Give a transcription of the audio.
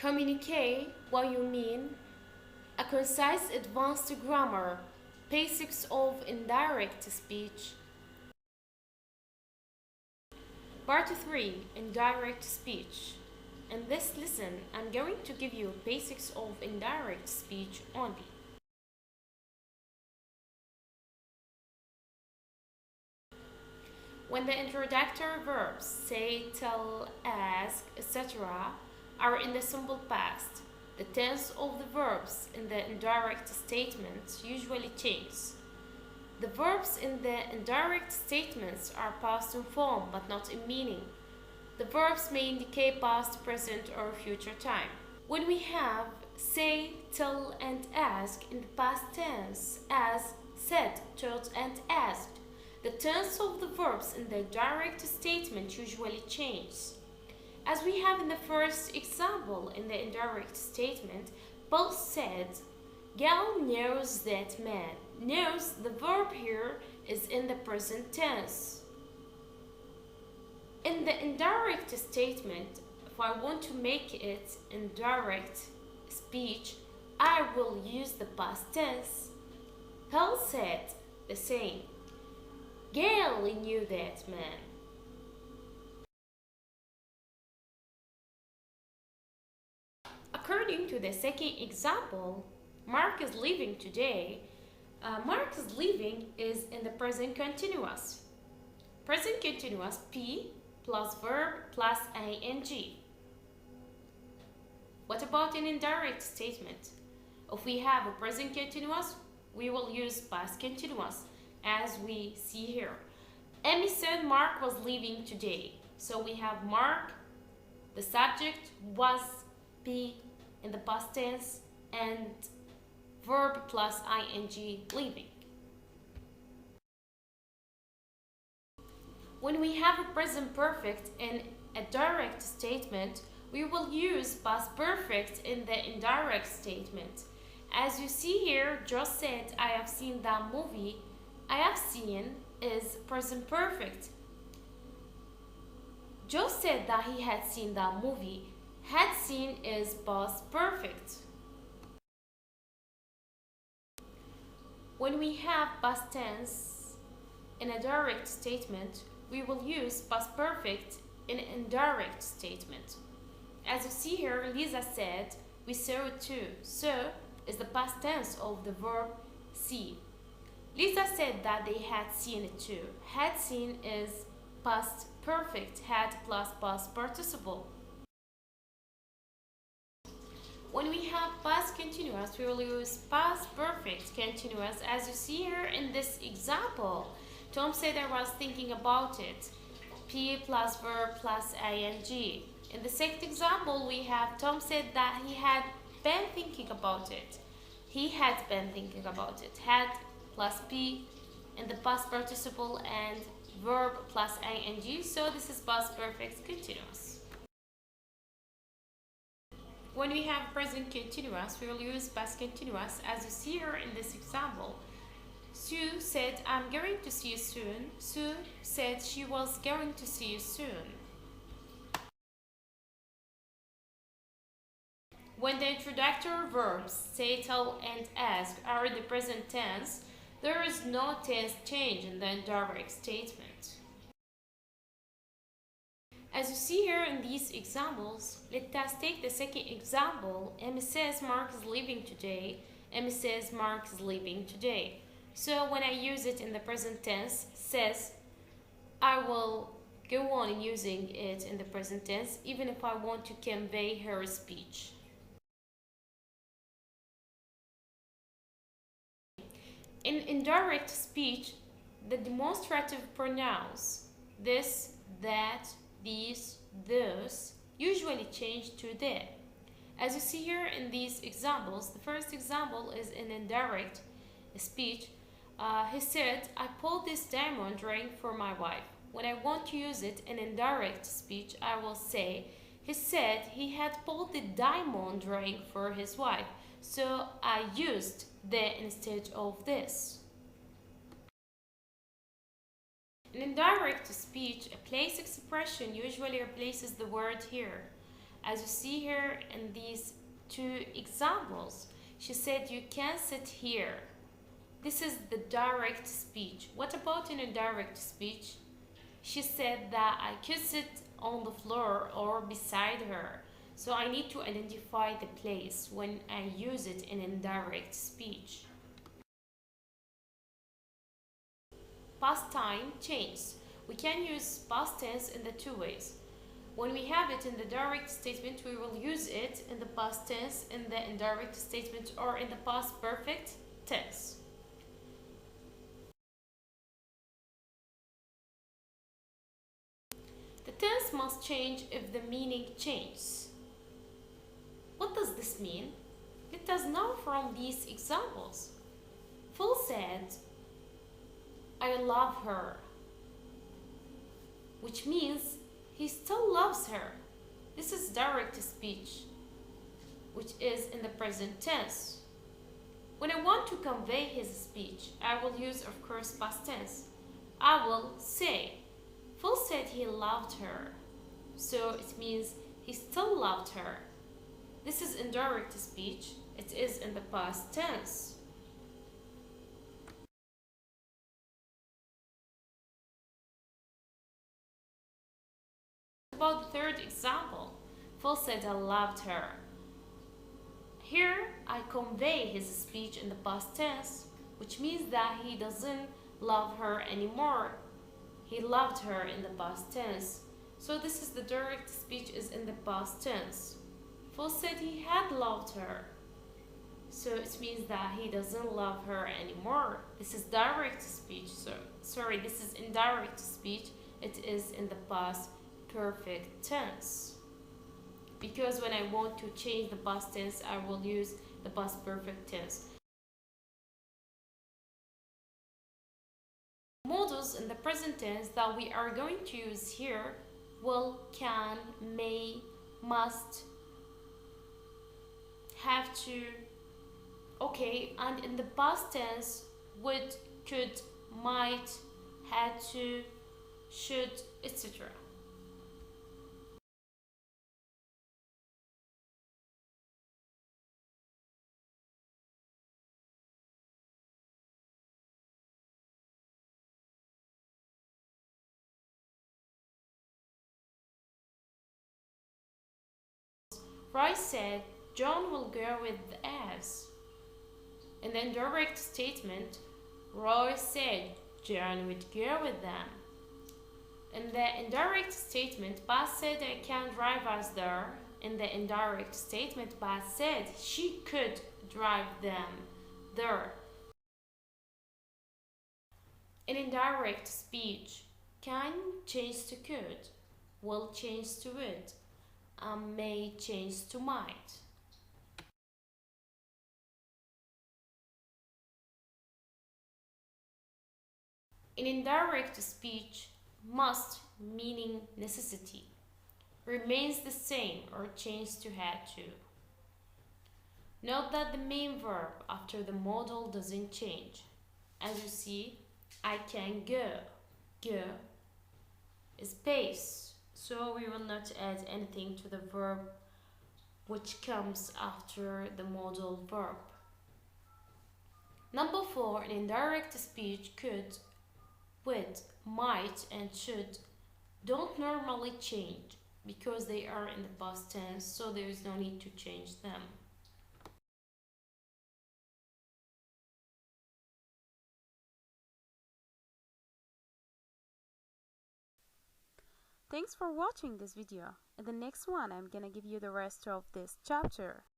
Communicate what you mean. A concise advanced grammar. Basics of indirect speech. Part 3. Indirect speech. In this lesson, I'm going to give you basics of indirect speech only. When the introductory verbs say, tell, ask, etc. are in the simple past, the tense of the verbs in the indirect statements usually change. The verbs in the indirect statements are past in form but not in meaning. The verbs may indicate past, present, or future time. When we have say, tell, and ask in the past tense as said, told, and asked, the tense of the verbs in the direct statement usually change. As we have in the first example in the indirect statement, Paul said, Gal knows that man. Knows, the verb here is in the present tense. In the indirect statement, if I want to make it indirect speech, I will use the past tense. Paul said the same. Gail knew that man. According to the second example, Mark is leaving today. Mark is leaving is in the present continuous. Present continuous, P plus verb plus ing. What about an indirect statement? If we have a present continuous, we will use past continuous, as we see here. Emmy said Mark was leaving today. So we have Mark, the subject was be in the past tense, and verb plus ing, leaving. When we have a present perfect in a direct statement, we will use past perfect in the indirect statement. As you see here, just said, I have seen that movie. I have seen is present perfect. Joe said that he had seen that movie. Had seen is past perfect. When we have past tense in a direct statement, we will use past perfect in an indirect statement. As you see here, Lisa said, we saw it too. So is the past tense of the verb see. Lisa said that they had seen it too. Had seen is past perfect, had plus past participle. When we have past continuous, we will use past perfect continuous. As you see here in this example, Tom said I was thinking about it. P plus verb plus ing. In the second example, we have Tom said that he had been thinking about it. He had been thinking about it. Had plus P in the past participle and verb plus ing. So this is past perfect continuous. When we have present continuous, we will use past continuous. As you see here in this example, Sue said, I'm going to see you soon. Sue said she was going to see you soon. When the introductory verbs say, tell, and ask are in the present tense, there is no tense change in the indirect statement. As you see here in these examples, let us take the second example. Emmy says Mark is leaving today. Emmy says Mark is leaving today. So when I use it in the present tense, says, I will go on using it in the present tense even if I want to convey her speech. In indirect speech, the demonstrative pronouns, this, that, these, those, usually change to they. As you see here in these examples, the first example is in indirect speech. He said, I pulled this diamond ring for my wife. When I want to use it in indirect speech, I will say, he said he had pulled the diamond ring for his wife. So I used the instead of this. In indirect speech, a place expression usually replaces the word here. As you see here in these two examples, she said you can sit here. This is the direct speech. What about an indirect speech? She said that I could sit on the floor or beside her. So I need to identify the place when I use it in indirect speech. Past time tense. We can use past tense in the two ways. When we have it in the direct statement, we will use it in the past tense, in the indirect statement, or in the past perfect tense. The tense must change if the meaning changes. What does this mean? Let us know from these examples. Phil said, I love her, which means he still loves her. This is direct speech, which is in the present tense. When I want to convey his speech, I will use, of course, past tense. I will say, Phil said he loved her, so it means he still loved her. This is indirect speech. It is in the past tense. About the third example, Phil said I loved her. Here I convey his speech in the past tense, which means that he doesn't love her anymore. He loved her in the past tense. So this is the direct speech is in the past tense. Phil said he had loved her. So it means that he doesn't love her anymore. This is direct speech. This is indirect speech. It is in the past perfect tense. Because when I want to change the past tense, I will use the past perfect tense. Modals in the present tense that we are going to use here will, can, may, must, have to. Okay, and in the past tense, would, could, might, had to, should, etc. Rice said, John will go with us. In the indirect statement, Roy said, John would go with them. In the indirect statement, Baz said, I can drive us there. In the indirect statement, Baz said she could drive them there. In indirect speech, can change to could, will change to would, and may change to might. In indirect speech, must, meaning necessity, remains the same or changed to had to. Note that the main verb after the modal doesn't change. As you see, I can go. Go is pace, so we will not add anything to the verb which comes after the modal verb. Number 4, in indirect speech, could, would, might, and should don't normally change because they are in the past tense, so there is no need to change them. Thanks for watching this video. In the next one, I'm gonna give you the rest of this chapter.